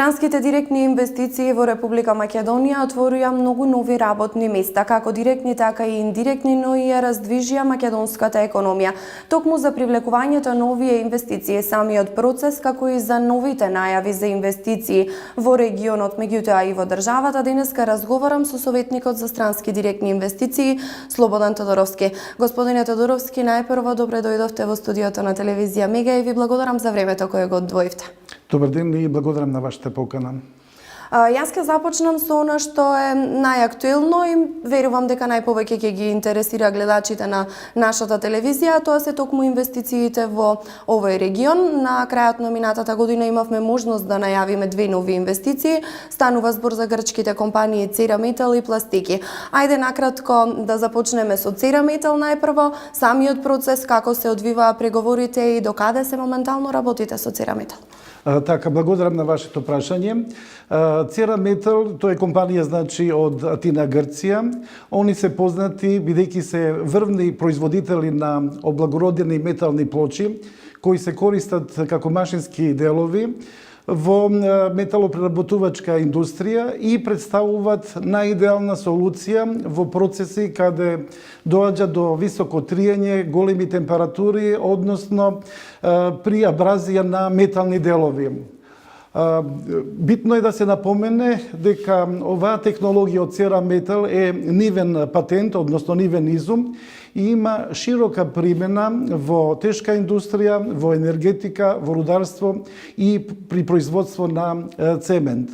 Странските директни инвестиции во Република Македонија отворија многу нови работни места, како директни така и индиректни, но и ја раздвижија македонската економија. Токму за привлекувањето на овие инвестиции, самиот процес, како и за новите најави за инвестиции во регионот, меѓутоа и во државата, денеска разговарам со советникот за странски директни инвестиции Слободан Тодоровски. Господине Тодоровски, најпрво добре дојдовте во студиото на телевизија Мега и ви благодарам за времето кое го одвоивте. Добар ден и благодарам на вашата покана. Јас ќе започнам со она што е најактуелно и верувам дека најповеќе ќе ги интересира гледачите на нашата телевизија, тоа се токму инвестициите во овој регион. На крајот на минатата година имавме можност да најавиме две нови инвестиции. Станува збор за грчките компании Цераметал и Пластики. Ајде накратко да започнеме со Цераметал најпрво, самиот процес, како се одвиваа преговорите и до каде се моментално работите со Цераметал. Така, благодарам на вашето прашање. Цераметал, тоа е компанија значи од Атина, Грција. Они се познати бидејќи се врвни производители на облагородени метални плочи кои се користат како машински делови во металопреработувачка индустрија и представуваат најидеална солуција во процеси каде доаѓа до високо триење, големи температури, односно при абразија на метални делови. Битно е да се напомене дека оваа технологија од Цераметал е нивен патент, односно нивен изум, и има широка примена во тешка индустрија, во енергетика, во рударство и при производство на цемент.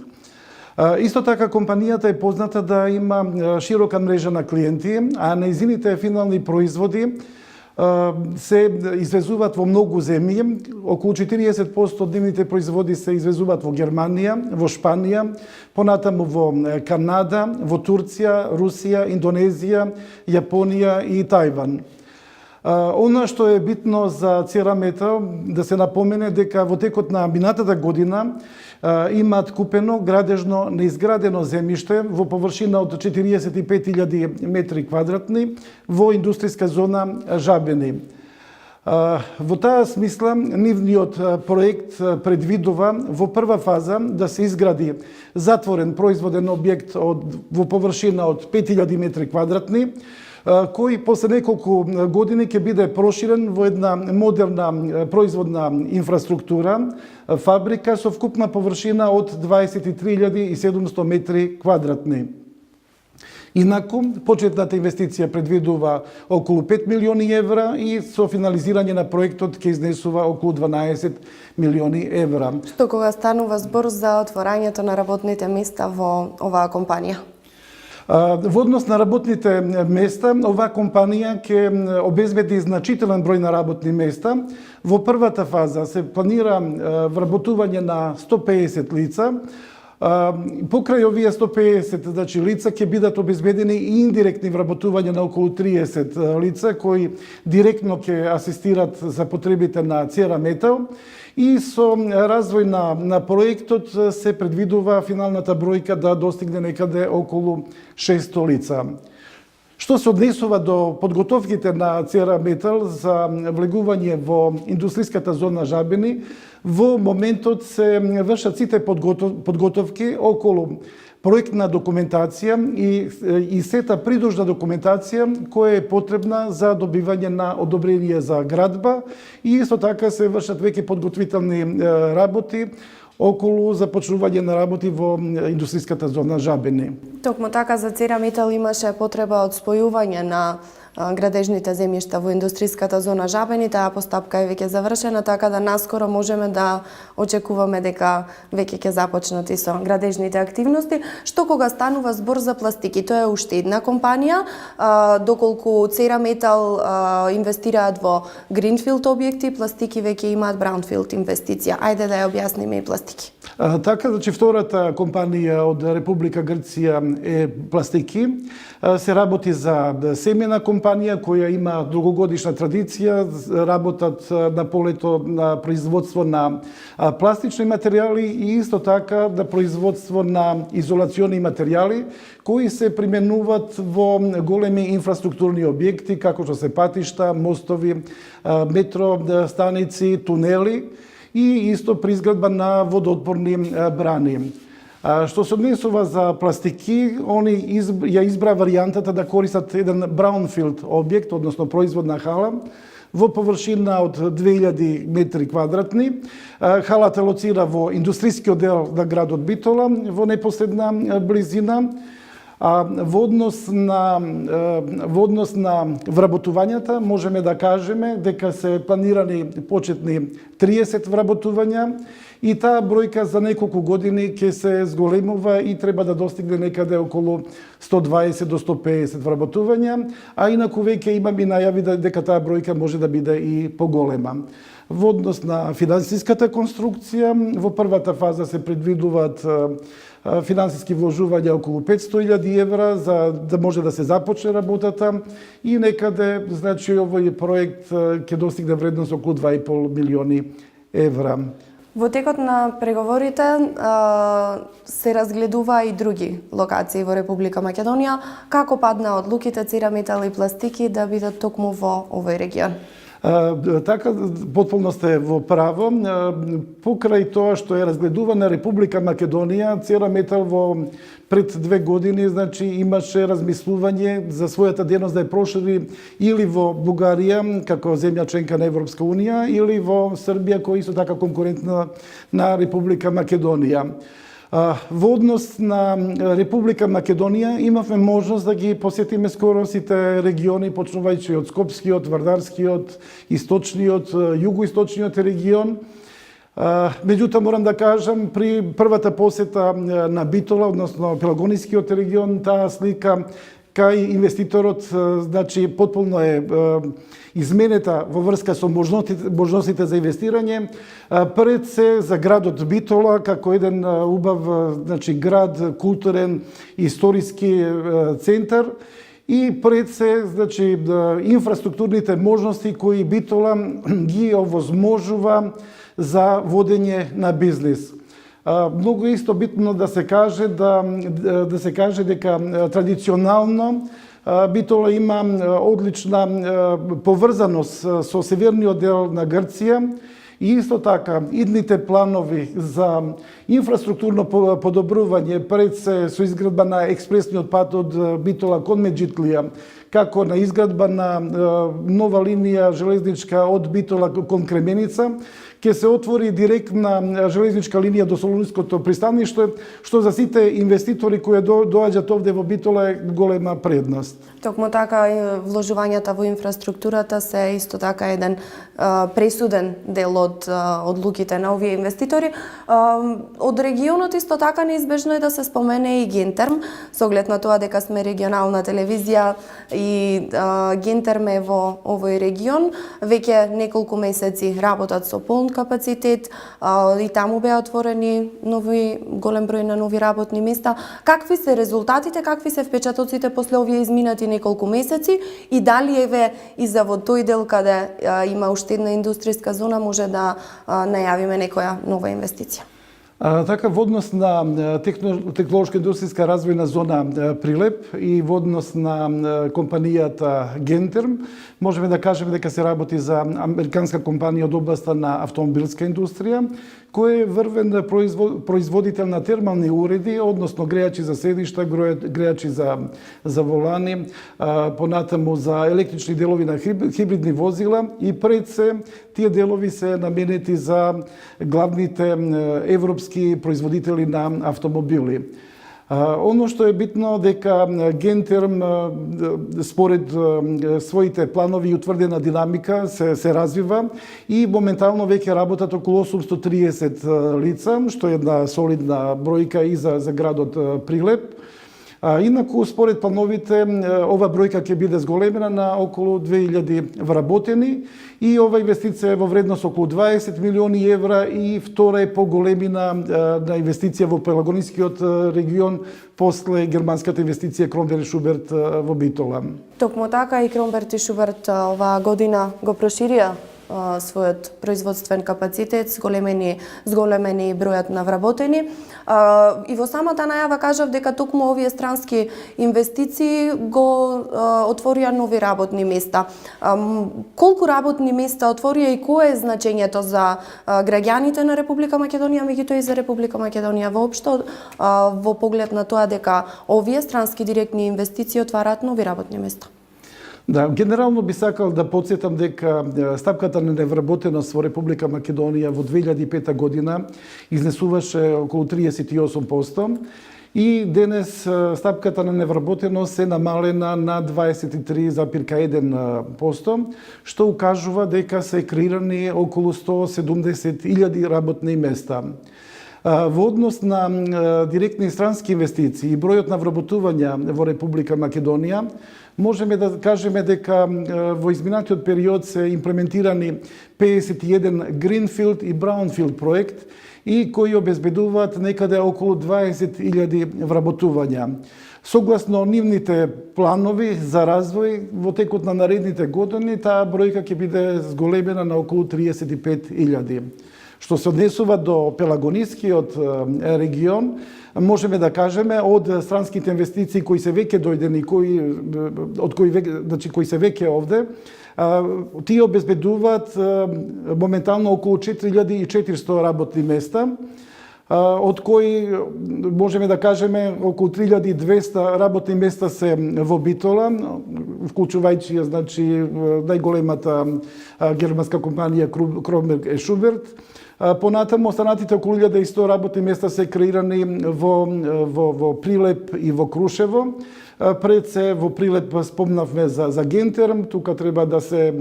Исто така компанијата е позната да има широка мрежа на клиенти, а нејзините финални производи се извезуваат во многу земји. Околу 40% од нивните производи се извезуваат во Германија, во Шпанија, понатаму во Канада, во Турција, Русија, Индонезија, Јапонија и Тајван. Она што е битно за Цераметал да се напомене дека во текот на минатата година имаат купено градежно неизградено земјиште во површина од 45.000 метри квадратни во индустријска зона Жабени. Во таа смисла, нивниот проект предвидува во прва фаза да се изгради затворен производен објект во површина од 5.000 метри квадратни, кој после неколку години ќе биде проширен во една модерна производна инфраструктура, фабрика со вкупна површина од 23.700 метри квадратни. Инаку, почетната инвестиција предвидува околу 5 милиони евра и со финализирање на проектот ќе изнесува околу 12 милиони евра. Што кога станува збор за отворањето на работните места во оваа компанија? Во однос на работните места, оваа компанија ќе обезбеди значителен број на работни места. Во првата фаза се планира вработување на 150 лица. Покрај овие 150 значи, лица ќе бидат обезбедени и индиректни вработувања на околу 30 лица кои директно ќе асистират за потребите на Цераметал. И со развој на проектот се предвидува финалната бројка да достигне некаде околу 600 лица. Што се однесува до подготовките на Цераметал за влегување во индустријската зона Жабени, во моментот се вршат сите подготовки околу проектна документација и сета придружна документација која е потребна за добивање на одобрение за градба и исто така се вршат веќе подготвителни работи околу започнување на работи во индустријската зона Жабени. Токму така за Цераметал имаше потреба од спојување на градежните земјишта во индустријската зона Жабени. Таа постапка е веќе завршена, така да наскоро можеме да очекуваме дека веќе ќе започнат и со градежните активности. Што кога станува збор за Пластики? Тоа е уште една компанија, доколку Цераметал инвестираат во гринфилд објекти, Пластики веќе имаат браунфилд инвестиција. Ајде да ја објасниме и Пластики. Така, значи втората компанија од Република Грција е Пластики. Се работи за семена компанија која има дугогодишна традиција, работат на полето на производство на пластични материјали и исто така на производство на изолациони материјали кои се применуваат во големи инфраструктурни објекти како што се патишта, мостови, метро станици, тунели. и исто при изградба на водоотпорни брани. Што се однесува за пластики, они ја избра варијантата да користат еден браунфилд објект, односно производна хала, во површина од 2000 метри квадратни. Халата лоцира во индустријскиот дел на градот Битола, во непосредна близина. Во однос на вработувањата, можеме да кажеме дека се планирани почетни 30 вработувања и таа бројка за неколку години ќе се зголемува и треба да достигне некаде околу 120 до 150 вработувања, а инаку веќе имам и најави дека таа бројка може да биде и поголема. Во однос на финансиската конструкција, во првата фаза се предвидуваат финансиски вложувања околу 500.000 евра за да може да се започне работата и некаде, значи, овој проект ќе достигне вредност околу 2,5 милиони евра. Во текот на преговорите се разгледува и други локации во Република Македонија. Како падна одлуките Цераметал и Пластики да бидат токму во овој регион? Така, потполно сте во право. Покрај тоа што е разгледувана Република Македонија, Цераметал во пред 2 години, значи, имаше размислување за својата дејност да ја прошири или во Бугарија, како земја членка на Европска Унија, или во Србија, која исто така конкурентна на Република Македонија. Во однос на Република Македонија имавме можност да ги посетиме скоро сите региони, почнувајќи од Скопскиот, Вардарскиот, Источниот, Југоисточниот регион. Меѓутоа морам да кажам, при првата посета на Битола, односно Пелагонискиот регион, таа слика кај инвеститорот, значи, потполно е изменета во врска со можностите за инвестирање, пред се за градот Битола како еден убав, значи, град, културен, историски центар и пред се, значи, инфраструктурните можности кои Битола ги овозможува за водење на бизнис. Многу исто битно да се каже дека традиционално Битола има одлична поврзаност со северниот дел на Грција и исто така идните планови за инфраструктурно подобрување пред се со изградба на експресниот пат од Битола кон Меджитлија, како на изградба на нова линија железничка од Битола кон Кременица, ќе се отвори директна железничка линија до Солуниското пристаниште, што за сите инвеститори кои доаѓаат овде во Битола е голема предност. Токму така вложувањата во инфраструктурата се исто така еден пресуден дел од одлуките на овие инвеститори. Од регионот исто така неизбежно е да се спомене и Гентерм, со оглед на тоа дека сме регионална телевизија и Гентерм е во овој регион. Веќе неколку месеци работат со полн капацитет и таму беа отворени голем број на нови работни места. Какви се резултатите, какви се впечатоците после овие изминати неколку месеци и дали еве и за во тој дел каде има уште една индустријска зона може да најавиме некоја нова инвестиција? Така, во однос на технолошка индустријска развојна зона Прилеп и во однос на компанијата Гентерм, можеме да кажеме дека се работи за американска компанија од областа на автомобилска индустрија, кој е врвен производител на термални уреди, односно грејачи за седишта, грејачи за волани, понатаму за електрични делови на хибридни возила и пред се тие делови се наменети за главните европски производители на автомобили. Оно што е битно дека Гентерм според своите планови и утврдена динамика се развива и моментално веќе работат околу 830 лица, што е една солидна бројка и за градот Прилеп. Инаку, според плановите, ова бројка ќе биде зголемена на околу 2000 вработени и ова инвестиција е во вредност околу 20 милиони евра и втора е поголемина на инвестиција во Пелагонискиот регион после германската инвестиција Кромберг и Шуберт во Битола. Токму така и Кромберг и Шуберт оваа година го проширија својот производствен капацитет, зголемени бројот на вработени. И во самата најава кажав дека токму овие странски инвестиции го отворија нови работни места. Колку работни места отворија и кое е значењето за граѓаните на Република Македонија, меѓутоа и за Република Македонија воопшто, во поглед на тоа дека овие странски директни инвестиции отвараат нови работни места? Да, генерално би сакал да подсетам дека стапката на невработеност во Република Македонија во 2005 година изнесуваше околу 38%. И денес стапката на невработеност се намалена на 23,1%, што укажува дека се креирани околу 170.000 работни места. Во однос на директни странски инвестиции и бројот на вработувања во Република Македонија, можеме да кажеме дека во изминатиот период се имплементирани 51 Greenfield и Brownfield проект и кои обезбедуваат некаде околу 20.000 вработувања. Согласно нивните планови за развој во текот на наредните години, таа бројка ќе биде зголемена на околу 35.000. Што се однесува до Пелагонискиот регион, можеме да кажеме од странските инвестиции кои се веќе дојдени, кои се веќе овде, тие обезбедуваат моментално околу 4.400 работни места, од кои можеме да кажеме околу 3.200 работни места се во Битола, вклучувајќи значи најголемата германска компанија Кромерк и Шуберт. Понатаму останатите околу 1.100 работни места се креирани во Прилеп и во Крушево. Пред се во Прилеп спомнавме за Гентерм, тука треба да се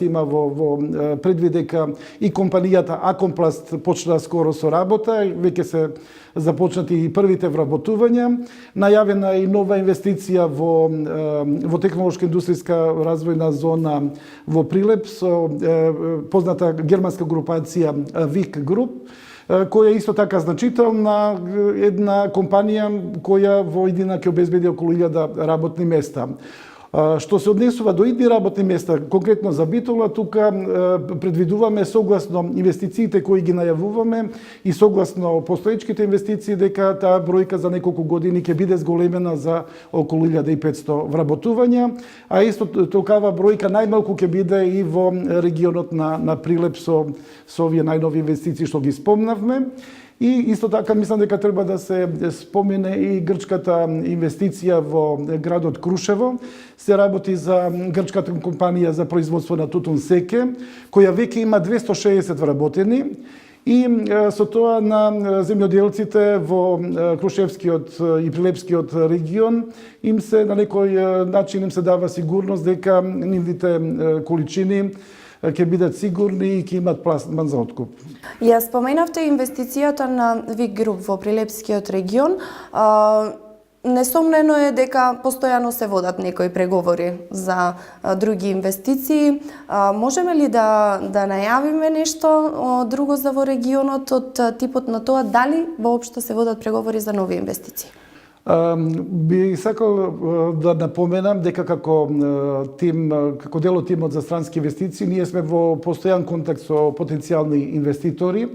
има во предвид дека и компанијата Акомпласт почна скоро со работа, веќе се започнати и првите вработувања. Најавена и нова инвестиција во технолошка индустријска развојна зона во Прилеп со позната германска групација ВИК Груп, која е исто така значителна една компанија која во иднина ќе обезбеди околу 1000 работни места. Што се однесува до идни работни места, конкретно за Битола, тука предвидуваме согласно инвестициите кои ги најавуваме и согласно постоечките инвестиции дека таа бројка за неколку години ќе биде зголемена за околу 1500 вработувања, а исто толкава бројка најмалку ќе биде и во регионот на Прилеп со овие најнови инвестиции што ги спомнавме. И исто така мислам дека треба да се спомене и грчката инвестиција во градот Крушево. Се работи за грчката компанија за производство на тутун секе, која веќе има 260 вработени. И со тоа на земјоделците во Крушевскиот и Прилепскиот регион им се на некој начин им се дава сигурност дека нивните количини ќе бидат сигурни и ќе имат пласман за откуп. Ја споменавте инвестицијата на ВИК Груп во Прилепскиот регион. Несомнено е дека постојано се водат некои преговори за други инвестиции. Можеме ли да најавиме нешто друго за во регионот од типот на тоа, дали воопшто се водат преговори за нови инвестиции? Би сакал да напоменам дека како дел од тимот за странски инвестиции, ние сме во постојан контакт со потенцијални инвеститори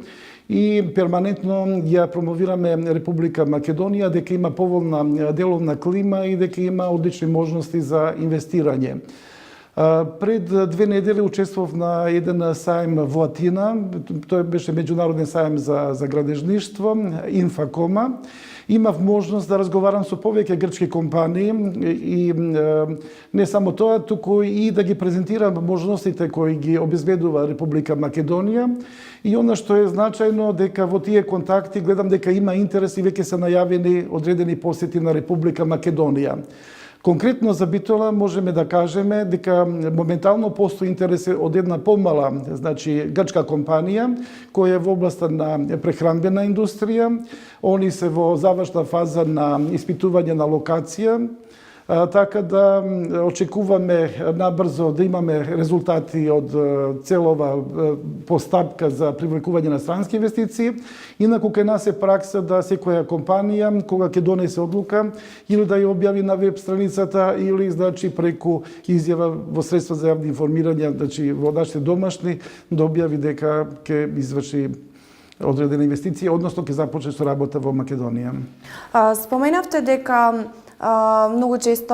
и перманентно ја промовираме Република Македонија дека има поволна деловна клима и дека има одлични можности за инвестирање. Пред 2 недели учествував на еден сајм во Атина, тој беше меѓународен сајм за градежништво, Инфакома. Имав можност да разговарам со повеќе грчки компании и не само тоа, туку и да ги презентирам можностите кои ги обезбедува Република Македонија. И она што е значајно дека во тие контакти гледам дека има интерес и веќе се најавени одредени посети на Република Македонија. Конкретно за Битола можеме да кажеме дека моментално постои интерес од една помала, значи грчка компанија која е во областа на прехранбена индустрија. Они се во завршна фаза на испитување на локација така да очекуваме набрзо да имаме резултати од целова постапка за привлекување на странски инвестиции. Инаку кај нас е пракса да секоја компанија кога ќе донесе одлука или да ја објави на веб страницата или значи преку изјава во средства за јавно информирање, значи во нашите домашни да објави дека ќе изврши одредена инвестиција, односно ќе започне со работа во Македонија. Споменавте дека многу често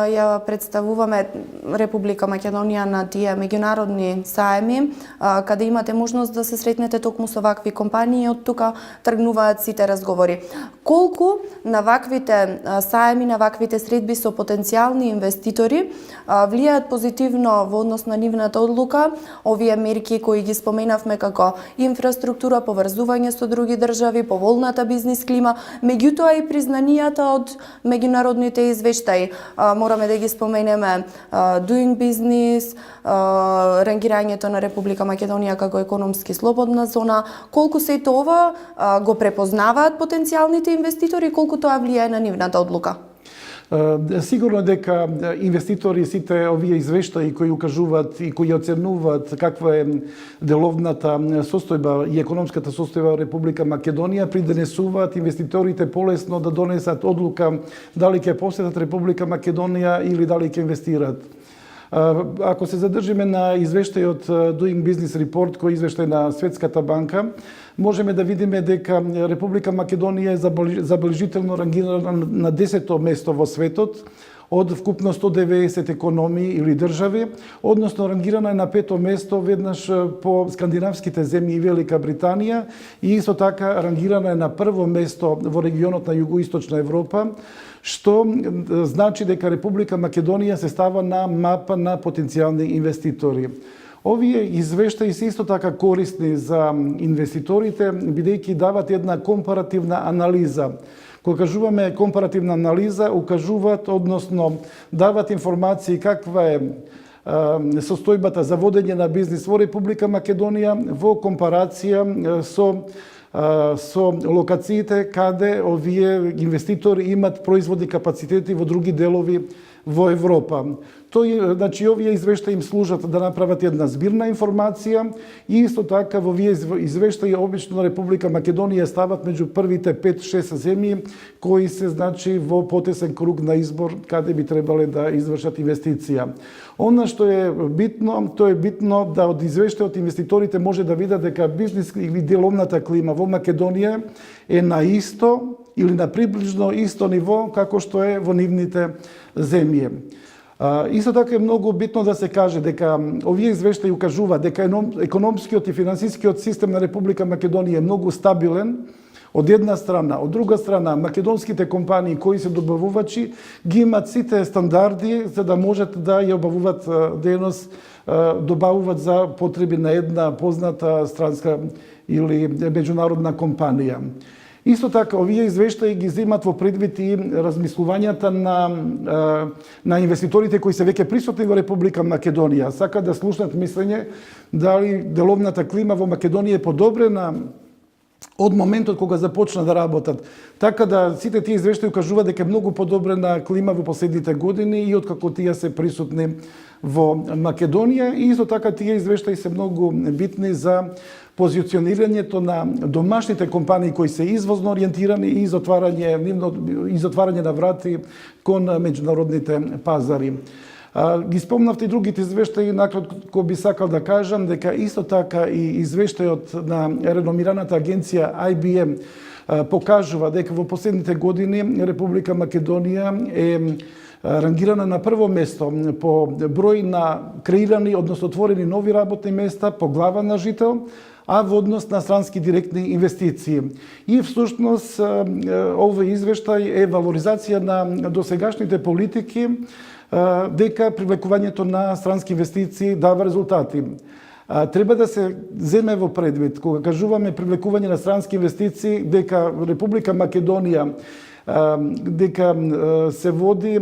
ја представуваме Република Македонија на тие меѓународни саеми, каде имате можност да се сретнете токму со вакви компании, од тука тргнуваат сите разговори. Колку на ваквите саеми, на ваквите средби со потенцијални инвеститори влијаат позитивно во однос на нивната одлука овие мерки кои ги споменавме како инфраструктура, поврзување со други држави, поволната бизнис клима, меѓутоа и признанијата од меѓународните извештаи. Мораме да ги споменеме Doing Business, рангирањето на Република Македонија како економски слободна зона. Колку се тоа го препознаваат потенцијалните инвеститори, колку тоа влијае на нивната одлука? Сигурно дека инвеститори сите овие извештаи кои укажуваат и кои оценуваат каква е деловната состојба и економската состојба во Република Македонија придонесуваат инвеститорите полесно да донесат одлука дали ќе посетат Република Македонија или дали ќе инвестираат. Ако се задржиме на извештајот Doing Business Report, кој е извештај на Светската банка, можеме да видиме дека Република Македонија е забележително рангирана на 10-то место во светот од вкупно 190 економии или држави, односно рангирана е на 5-то место веднаш по скандинавските земји и Велика Британија и исто така рангирана е на прво место во регионот на Југоисточна Европа, што значи дека Република Македонија се става на мапа на потенцијални инвеститори. Овие извештаи се исто така корисни за инвеститорите, бидејќи дават една компаративна анализа. Кога кажуваме компаративна анализа, укажуваат, односно дават информации каква е состојбата за водење на бизнис во Република Македонија во компарација со локациите каде овие инвеститори имат производни капацитети во други делови во Европа. Значи, овие извештаи им служат да направат една збирна информација и исто така во овие извештаи обично Република Македонија стават меѓу првите 5-6 земји кои се значи во потесен круг на избор каде би требале да извршат инвестиција. Она што е битно, тоа е битно да од извештајот инвеститорите може да видат дека бизнис или деловната клима во Македонија е на исто или на приближно исто ниво како што е во нивните земји. Исто така е многу битно да се каже дека овие извештаи укажуваат дека економскиот и финансискиот систем на Република Македонија е многу стабилен од една страна, од друга страна македонските компании кои се добавувачи ги имат сите стандарди за да можат да ја обавуваат дејност, добавуваат за потреби на една позната странска или меѓународна компанија. Исто така, овие извештаи ги земат во предвид и размислувањата на инвеститорите кои се веќе присутни во Република Македонија. Сака да слушнат мислење дали деловната клима во Македонија е подобрена од моментот кога започна да работат. Така да сите тие извештаи укажуваат дека е многу подобрена клима во последните години и откако тие се присутни во Македонија. И исто така тие извештаи се многу битни за позиционирањето на домашните компании кои се извозно ориентирани и затварање на врати кон меѓународните пазари. Ги спомнавте и другите извештаи, накратко би сакал да кажам дека исто така и извештајот на реномираната агенција IBM покажува дека во последните години Република Македонија е рангирана на прво место по број на креирани, односно отворени нови работни места по глава на жител, а во однос на странски директни инвестиции. И всушност овој извештај е валоризација на досегашните политики дека привлекувањето на странски инвестиции дава резултати. Треба да се земе во предвид, кога кажуваме привлекување на странски инвестиции, дека Република Македонија дека се води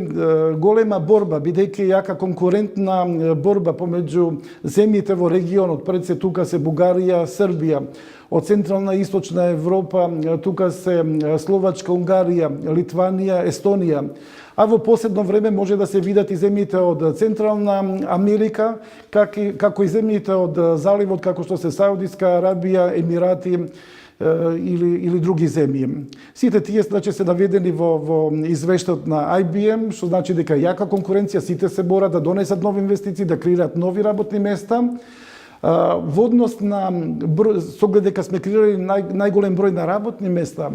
голема борба, бидејќи јака конкурентна борба помеѓу земјите во регионот. Пред се тука се Бугарија, Србија, од Централна и Источна Европа, тука се Словачка, Унгарија, Литванија, Естонија. А во последно време може да се видат и земјите од Централна Америка, како и земјите од заливот, како што се Саудитска Арабија, Емирати или други земји. Сите тие значи се наведени во извештајот на IBM, што значи дека јака конкуренција, сите се борат да донесат нови инвестиции, да креираат нови работни места. Во однос на со оглед дека сме креирали најголем број на работни места,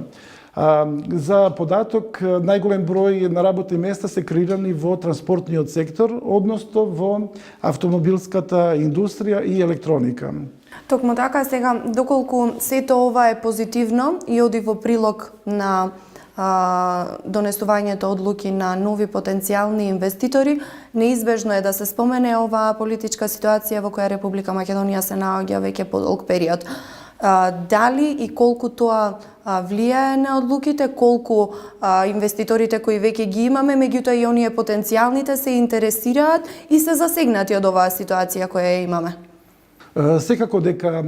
за податок, најголем број на работни места се креирани во транспортниот сектор, односно во автомобилската индустрија и електроника. Токму така, сега, доколку сето ова е позитивно и оди во прилог на донесувањето одлуки на нови потенцијални инвеститори, неизбежно е да се спомене оваа политичка ситуација во која Република Македонија се наоѓа веќе подолг период. Дали и колку тоа влијае на одлуките, колку инвеститорите кои веќе ги имаме, меѓутоа и оние потенцијалните се интересираат и се засегнати од оваа ситуација која имаме? Секако дека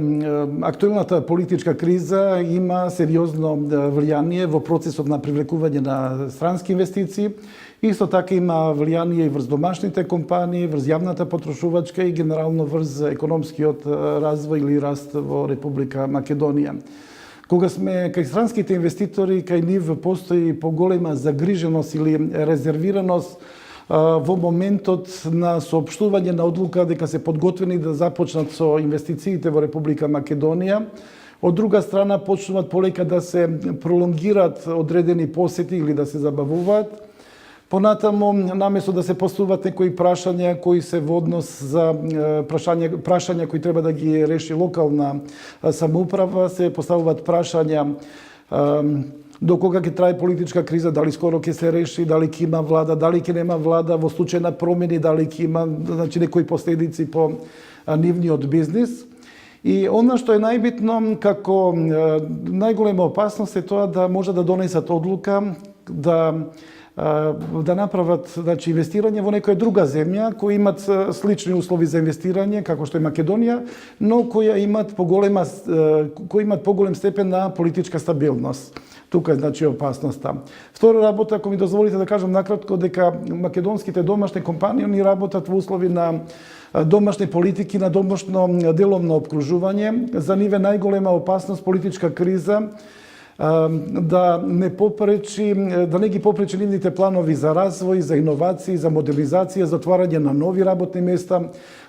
актуелната политичка криза има сериозно влијание во процесот на привлекување на странски инвестиции. Исто така има влијание и врз домашните компании, врз јавната потрошувачка и генерално врз економскиот развој или раст во Република Македонија. Кога сме кај странските инвеститори, кај нив постои поголема загриженост или резервираност во моментот на соопштување на одлука дека се подготвени да започнат со инвестициите во Република Македонија. Од друга страна, почнуваат полека да се пролонгираат одредени посети или да се забавуваат. Понатаму, наместо да се поставуваат некои прашања кои се во однос за прашања кои треба да ги реши локална самоуправа, се поставуваат прашања до кога ќе трае политичка криза, дали скоро ќе се реши, дали ќе има влада, дали ќе нема влада, во случај на промени, дали ќе има некои последици по нивниот бизнис. И она што е најбитно, како најголема опасност е тоа да може да донесат одлука, да направат инвестирање во некоја друга земја кои имат слични услови за инвестирање како што е Македонија, но кои имат поголем степен на политичка стабилност. Тука е опасноста. Втора работа, ако ми дозволите да кажам накратко, дека македонските домашни компании они работат во услови на домашни политики, на домашно деловно обкружување. За нив е најголема опасност политичка криза да не ги попречи нивните планови за развој, за иновации, за модернизација, за отварање на нови работни места,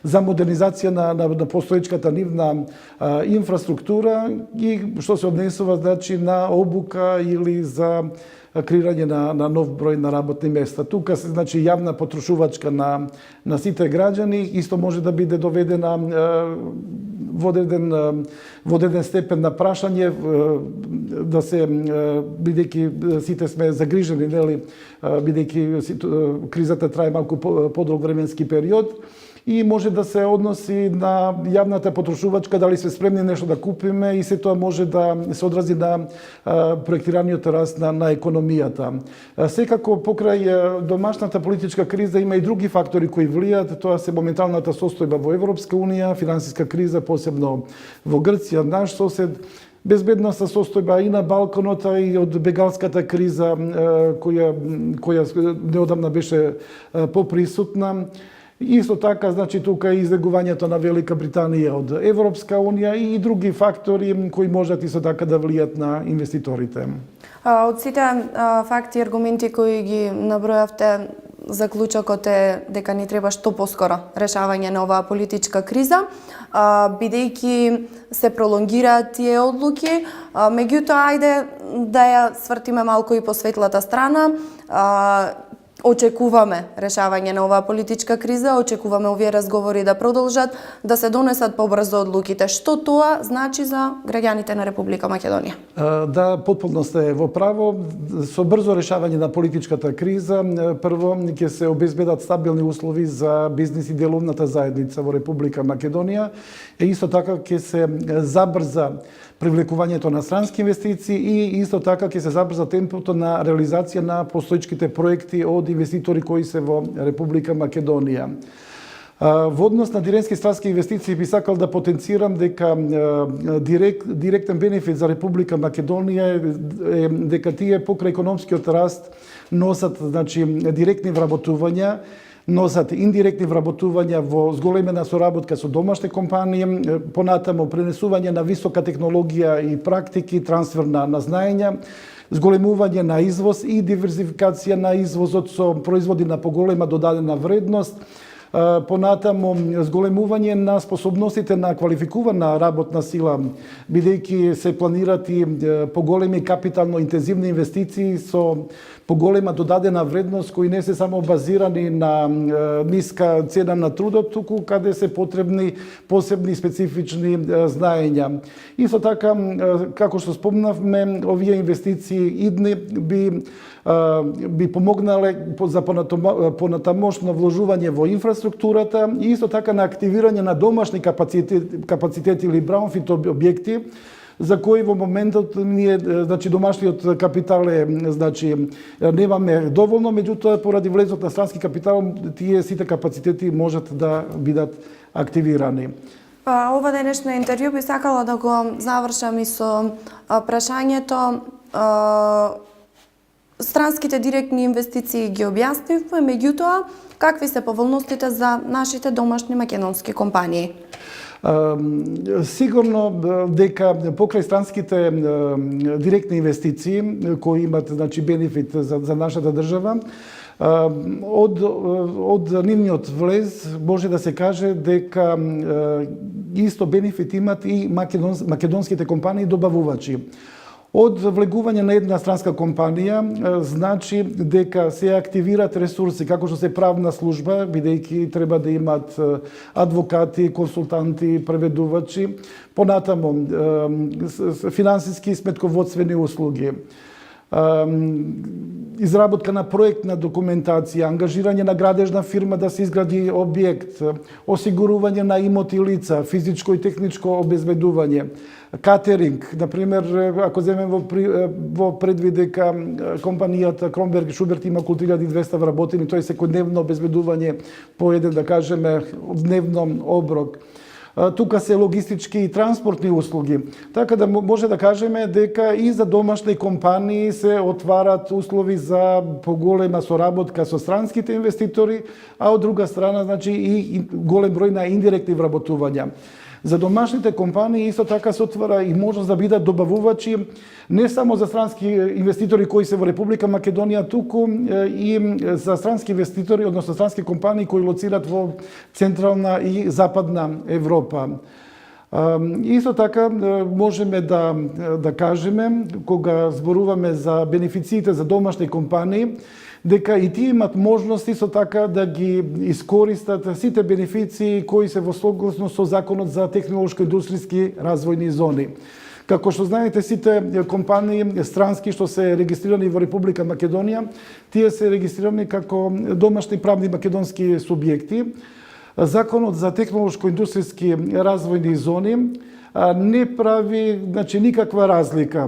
за модернизација на постоечката нивна инфраструктура и што се однесува на обука или за креирање на нов број на работни места. Тука се јавна потрошувачка на сите граѓани, исто може да биде доведена во одреден степен на прашање, да се, бидејќи сите сме загрижени, бидејќи кризата трае малку подолг временски период, и може да се односи на јавната потрошувачка, дали сме спремни нешто да купиме, и се тоа може да се одрази на проектираниот раст на економијата. Секако, покрај домашната политичка криза има и други фактори кои влијаат. Тоа се моменталната состојба во Европска унија, финансиска криза, посебно во Грција, наш сосед, безбедноста состојба и на Балканот, и од бегалската криза која неодамна беше поприсутна. Исто така, тука и излегувањето на Велика Британија од Европска унија и други фактори кои можат исто така да влијат на инвеститорите. Од сите факти и аргументи кои ги набројавте, заклучокот е дека ни треба што поскоро решавање на оваа политичка криза, бидејќи се пролонгираат тие одлуки. Меѓутоа, ајде да ја свртиме малку и по светлата страна. Очекуваме решавање на оваа политичка криза, очекуваме овие разговори да продолжат, да се донесат побрзо одлуките. Што тоа значи за граѓаните на Република Македонија? Да, потполно сте во право. Со брзо решавање на политичката криза, прво ќе се обезбедат стабилни услови за бизнис и деловната заедница во Република Македонија. Исто така ќе се забрза привлекувањето на странски инвестиции и исто така ќе се забрза темпото на реализација на постоечките проекти од инвеститори кои се во Република Македонија. Во однос на директни странски инвестиции би сакал да потенцирам дека директен бенефит за Република Македонија е дека тие покрај економскиот раст носат директни вработувања, носат индиректни вработувања во зголемена соработка со домашни компании, понатамо пренесување на висока технологија и практики, трансфер на знаења, зголемување на извоз и диверзификација на извозот со производи на поголема додадена вредност, понатамо зголемување на способностите на квалификувана работна сила, бидејќи се планират и поголеми капитално интензивни инвестиции со поголема додадена вредност кои не се само базирани на ниска цена на трудот, туку каде се потребни посебни специфични знаења. Исто така, како што спомнавме, овие инвестиции идни би помогнале за понатамошно вложување во инфраструктурата и исто така на активирање на домашни капацитети или браунфилд објекти, за кои во моментот ние, домашниот капитал немаме доволно, меѓутоа поради влезот на странски капитал тие сите капацитети можат да бидат активирани. Ова денешно интервју би сакала да го завршам и со прашањето. Странските директни инвестиции ги објаснивме, меѓутоа какви се поволностите за нашите домашни македонски компании? Сигурно дека покрај странските директни инвестиции кои имат бенефит за нашата држава, од нивниот влез може да се каже дека исто бенефит имат и македонските компании добавувачи. Од влегување на една странска компанија значи дека се активират ресурси, како што се правна служба, бидејќи треба да имат адвокати, консултанти, преведувачи, понатамо финансиски и сметководствени услуги, изработка на проектна документација, ангажирање на градежна фирма да се изгради објект, осигурување на имоти и лица, физичко и техничко обезбедување, катеринг, например, ако земем во предвид дека компанијата Кромберг и Шуберт има околу 3200 вработени, тој секојдневно обезбедување по еден, да кажеме, дневно оброк. Тука се логистички и транспортни услуги. Така да може да кажеме дека и за домашни компании се отварат услови за поголема соработка со странските инвеститори, а од друга страна, и голем број на индиректни вработувања. За домашните компании исто така се отвара и можност да бидат добавувачи не само за странски инвеститори кои се во Република Македонија, туку и за странски инвеститори, односно странски компании кои лоцират во Централна и Западна Европа. Исто така можеме да кажеме, кога зборуваме за бенефициите за домашни компании, дека и тие имат можност исто така да ги искористат сите бенефиции кои се во согласно со Законот за технолошко-индустријски развојни зони. Како што знаете, сите компании странски што се регистрирани во Република Македонија, тие се регистрирани како домашни правни македонски субјекти. Законот за технолошко-индустријски развојни зони не прави никаква разлика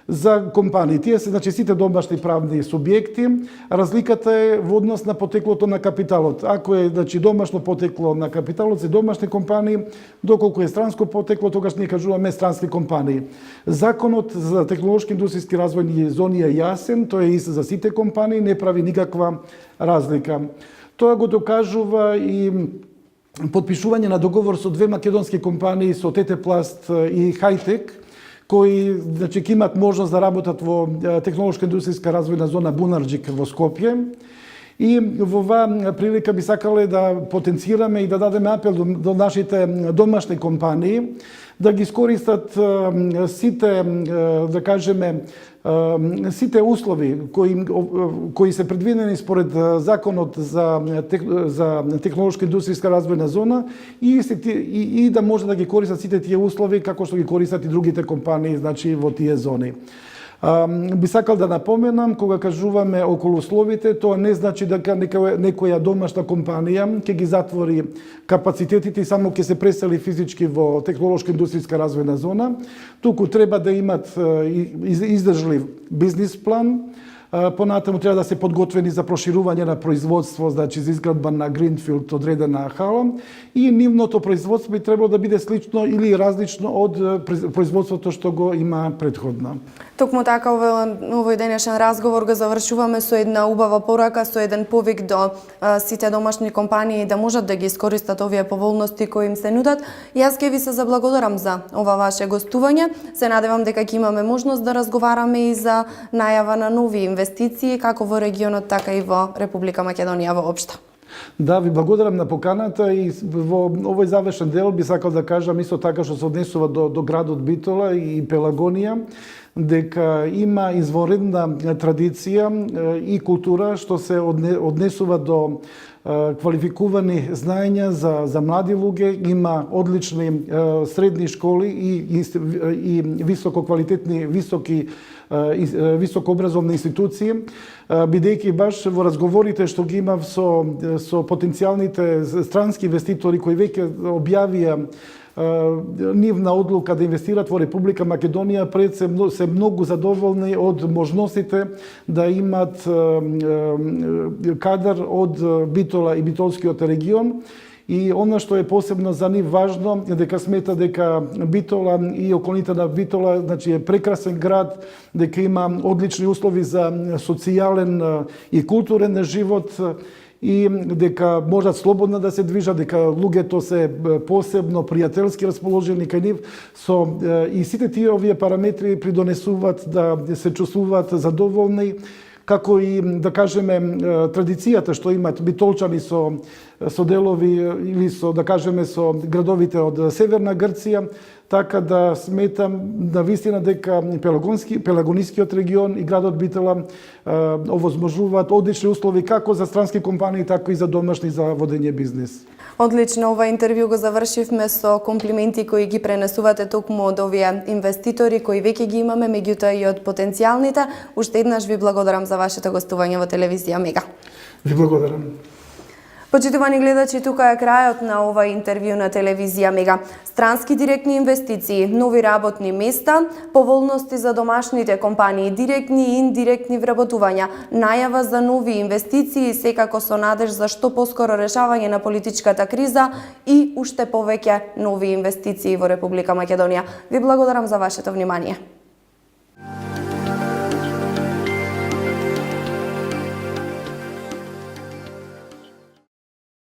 за компании. Тие се сите домашни правни субјекти. Разликата е во однос на потеклото на капиталот. Ако е домашно потекло на капиталот за домашни компании, доколку е странско потекло, тогаш ние кажуваме странски компании. Законот за технолошки индустријски развојни зони е јасен, тој е ист за сите компании, не прави никаква разлика. Тоа го докажува и подпишување на договор со две македонски компании, со ТТ Пласт и Хајтек, кои ќе имат можност да работат во технолошка индустријска развојна зона Бунарџик во Скопје. И во оваа прилика би сакале да потенцираме и да дадеме апел до нашите домашни компании да ги искористат сите, да кажеме, сите услови кои се предвидени според законот за технолошка индустријска развојна зона и да може да ги користат сите тие услови како што ги користат и другите компании, значи во тие зони. Би сакал да напоменам, кога кажуваме околу условите, тоа не значи дека некоја домашна компанија ќе ги затвори капацитетите и само ќе се пресели физички во технолошка индустријска развојна зона, туку треба да имат издржлив бизнис план. Понатаму треба да се подготвени за проширување на производство, значи за изградба на гринфилд одредена хала и нивното производство би требало да биде слично или различно од производството што го има претходно. Токму така овој денешен разговор го завршуваме со една убава порака, со еден повик до сите домашни компании да можат да ги искористат овие поволности кои им се нудат. Јас ќе ви се заблагодарам за ова ваше гостување. Се надевам дека ќе имаме можност да разговараме и за најава на нови инвестиции како во регионот, така и во Република Македонија воопшто. Да, ви благодарам на поканата и во овој завршен дел би сакал да кажам исто така што се однесува до градот Битола и Пелагонија, дека има изворедна традиција и култура што се однесува до квалификувани знаења за млади луѓе, има одлични средни школи и висококвалитетни високообразовни институции, бидејќи баш во разговорите што ги имав со потенцијалните странски инвеститори кои веќе објавија нивна одлука да инвестират во Република Македонија, пред се многу задоволни од можностите да имат кадар од Битола и Битолскиот регион. И она што е посебно за нив важно е дека смета дека Битола и околните на Битола, значи е прекрасен град, дека има одлични услови за социјален и културен живот и дека можат слободно да се движат, дека луѓето се посебно пријателски расположени кај нив, и сите тие овие параметри придонесуваат да се чувствуваат задоволни, како и, да кажеме, традицијата што имат битолчани со делови или да кажеме, со градовите од Северна Грција, така да сметам да вистина дека Пелагонискиот регион и градот Битола овозможуваат одлични услови како за странски компании, така и за домашни за водење бизнес. Одлично, ова интервју го завршивме со комплименти кои ги пренесувате токму од овие инвеститори кои веќе ги имаме, меѓутоа и од потенцијалните. Уште еднаш ви благодарам за вашето гостување во телевизија Мега. Ви благодарам. Почитувани гледачи, тука е крајот на ова интервју на телевизија Мега. Странски директни инвестиции, нови работни места, поволности за домашните компании, директни и индиректни вработувања, најава за нови инвестиции, секако со надеж за што поскоро решавање на политичката криза и уште повеќе нови инвестиции во Република Македонија. Ви благодарам за вашето внимание.